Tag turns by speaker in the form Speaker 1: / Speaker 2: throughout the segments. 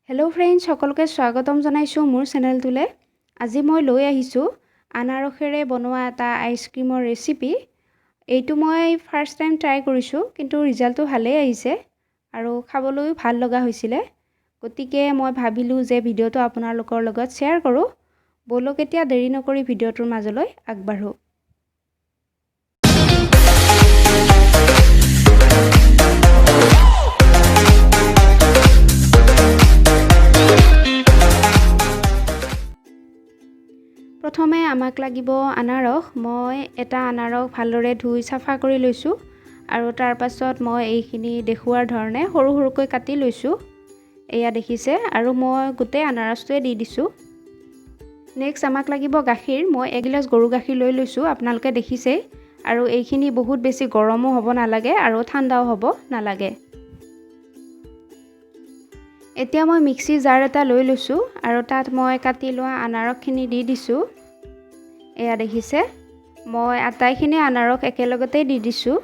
Speaker 1: Hello' friends, সকলোকে স্বাগতম জনাইছোঁ মোৰ চেনেলটোলৈ। আজি মই লৈ আহিছোঁ আনাৰসেৰে বনোৱা এটা আইচক্ৰীমৰ ৰেচিপি। এইটো মই ফাৰ্ষ্ট টাইম ট্ৰাই কৰিছোঁ, কিন্তু ৰিজাল্টটো ভালেই আহিছে আৰু খাবলৈও ভাল লগা হৈছিলে। গতিকে মই ভাবিলোঁ যে ভিডিঅ'টো আপোনালোকৰ লগত শ্বেয়াৰ কৰোঁ। ব'লক এতিয়া দেৰি নকৰি ভিডিঅ'টোৰ মাজলৈ আগবাঢ়োঁ। প্ৰথমে আমাক লাগিব আনাৰস। মই এটা আনাৰস ভালদৰে ধুই চাফা কৰি লৈছোঁ আৰু তাৰ পাছত মই এইখিনি দেখুৱাৰ ধৰণে সৰু সৰুকৈ কাটি লৈছোঁ। এয়া দেখিছে, আৰু মই গোটেই আনাৰসটোৱে দি দিছোঁ। নেক্সট আমাক লাগিব গাখীৰ। মই এগিলাচ গৰু গাখীৰ লৈ লৈছোঁ, আপোনালোকে দেখিছেই। আৰু এইখিনি বহুত বেছি গৰমো হ'ব নালাগে আৰু ঠাণ্ডাও হ'ব নালাগে। এতিয়া মই মিক্সি জাৰ এটা লৈ লৈছোঁ আৰু তাত মই কাটি লোৱা আনাৰসখিনি দি দিছোঁ। এয়া দেখিছে, মই আটাইখিনি আনাৰস একেলগতেই দি দিছোঁ।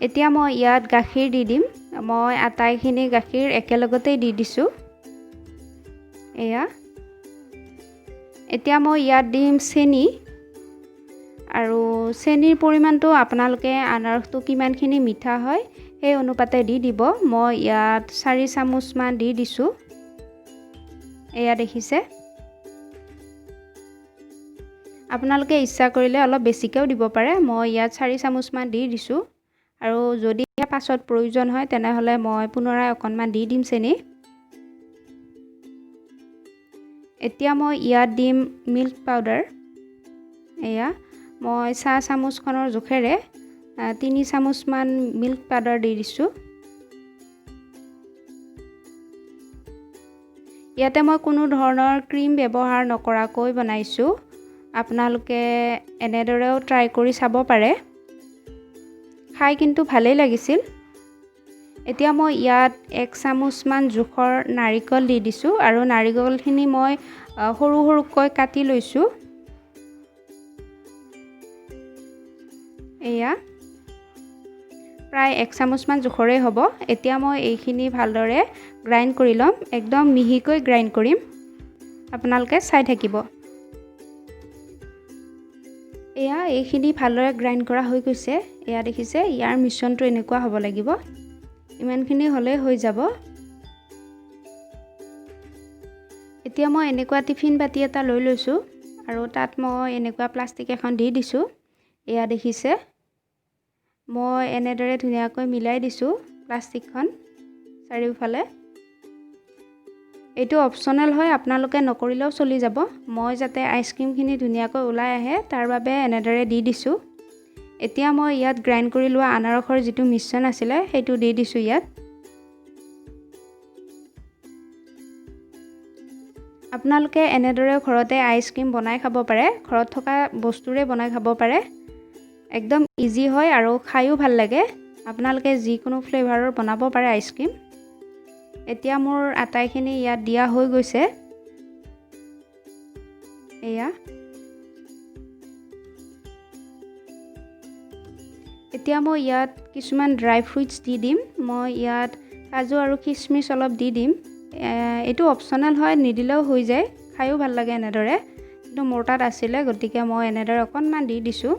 Speaker 1: এতিয়া মই ইয়াত গাখীৰ দি দিম। মই আটাইখিনি গাখীৰ একেলগতেই দি দিছোঁ। এতিয়া মই ইয়াত দিম চেনি, আৰু চেনিৰ পৰিমাণটো আপোনালোকে আনাৰসটো কিমানখিনি মিঠা হয় সেই অনুপাতে দি দিব। মই ইয়াত 4 চামুচমান দি দিছোঁ। এয়া দেখিছে, আপোনালোকে ইচ্ছা কৰিলে অলপ বেছিকৈও দিব পাৰে। মই ইয়াত 4 চামুচমান দি দিছোঁ, আৰু যদি পাছত প্ৰয়োজন হয় তেনেহ'লে মই পুনৰাই অকণমান দি দিম চেনি। এতিয়া মই ইয়াত দিম মিল্ক পাউডাৰ। এয়া মই চাহ চামুচখনৰ জোখেৰে 3 চামুচমান মিল্ক পাউডাৰ দি দিছোঁ। ইয়াতে মই কোনো ধৰণৰ ক্ৰীম ব্যৱহাৰ নকৰাকৈ বনাইছোঁ। আপোনালোকে এনেদৰেও ট্ৰাই কৰি চাব পাৰে। খাই কিন্তু ভালেই লাগিছিল। এতিয়া মই ইয়াত 1 চামুচমান জোখৰ নাৰিকল দি দিছোঁ, আৰু নাৰিকলখিনি মই সৰু সৰুকৈ কাটি লৈছোঁ। এয়া প্ৰায় 1 চামুচমান জোখৰেই হ'ব। এতিয়া মই এইখিনি ভালদৰে গ্ৰাইণ্ড কৰি ল'ম। একদম মিহিকৈ গ্ৰাইণ্ড কৰিম, আপোনালোকে চাই থাকিব। এয়া এইখিনি ভালদৰে গ্ৰাইণ্ড কৰা হৈ গৈছে। এয়া দেখিছে, ইয়াৰ মিশ্ৰণটো এনেকুৱা হ'ব লাগিব। ইমানখিনি হ'লেই হৈ যাব। এতিয়া মই এনেকুৱা টিফিন বাতি এটা লৈ লৈছোঁ, আৰু তাত মই এনেকুৱা প্লাষ্টিক এখন দি দিছোঁ। এয়া দেখিছে, মই এনেদৰে ধুনীয়াকৈ মিলাই দিছোঁ প্লাষ্টিকখন চাৰিওফালে। এইটো অপশ্যনেল হয়, আপোনালোকে নকৰিলেও চলি যাব। মই যাতে আইচক্ৰীমখিনি ধুনীয়াকৈ ওলাই আহে তাৰ বাবে এনেদৰে দি দিছোঁ। এতিয়া মই ইয়াত গ্ৰাইণ্ড কৰি লোৱা আনাৰসৰ যিটো মিশ্ৰণ আছিলে সেইটো দি দিছোঁ ইয়াত। আপোনালোকে এনেদৰে ঘৰতে আইচক্ৰীম বনাই খাব পাৰে। ঘৰত থকা বস্তুৰে বনাই খাব পাৰে। একদম ইজি হয় আৰু খায়ো ভাল লাগে। আপোনালোকে যিকোনো ফ্লেভাৰৰ বনাব পাৰে আইচক্ৰীম। এতিয়া মোৰ আটাইখিনি ইয়াত দিয়া হৈ গৈছে। এয়া এতিয়া মই ইয়াত কিছুমান ড্ৰাই ফ্ৰুইটছ দি দিম। মই ইয়াত কাজু আৰু কিচমিচ অলপ দি দিম। এইটো অপশ্যনেল হয়, নিদিলেও হৈ যায়। খায়ো ভাল লাগে এনেদৰে, কিন্তু মোৰ তাত আছিলে গতিকে মই এনেদৰে অকণমান দি দিছোঁ।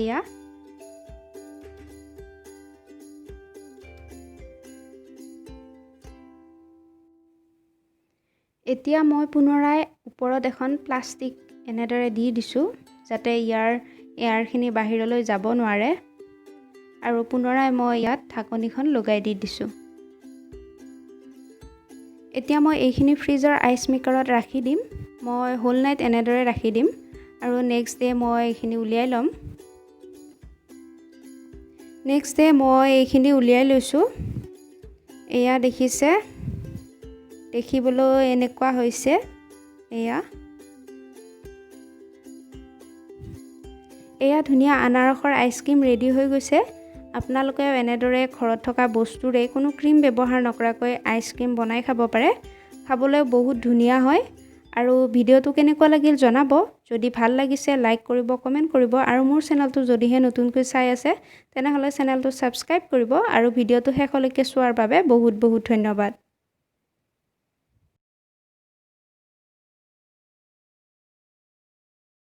Speaker 1: এয়া এতিয়া মই পুনৰাই ওপৰত এখন প্লাষ্টিক এনেদৰে দি দিছোঁ, যাতে ইয়াৰ এয়াৰখিনি বাহিৰলৈ যাব নোৱাৰে। আৰু পুনৰাই মই ইয়াত ঢাকনিখন লগাই দি দিছোঁ। এতিয়া মই এইখিনি ফ্ৰিজৰ আইচ মেকাৰত ৰাখি দিম। মই হোল নাইট এনেদৰে ৰাখি দিম, আৰু নেক্সট ডে মই এইখিনি উলিয়াই ল'ম। নেক্সট ডে মই এইখিনি উলিয়াই লৈছোঁ। এয়া দেখিছে, দেখিবলৈ এনেকুৱা হৈছে। এয়া ধুনীয়া আনাৰসৰ আইচক্ৰীম ৰেডি হৈ গৈছে। আপোনালোকেও এনেদৰে ঘৰত থকা বস্তুৰে কোনো ক্ৰীম ব্যৱহাৰ নকৰাকৈ আইচক্ৰীম বনাই খাব পাৰে। খাবলৈ বহুত ধুনীয়া হয়, আৰু ভিডিঅ'টো কেনেকুৱা লাগিল জনাব যদি ভাল লাগিছে লাইক কৰিব কমেন্ট কৰিব আৰু মোৰ চেনেলটো যদিহে নতুনকৈ চাই আছে তেনেহলে চেনেলটো সাবস্ক্ৰাইব কৰিব আৰু ভিডিঅ'টো শেষলৈকে চোৱাৰ বাবে বহুত বহুত ধন্যবাদ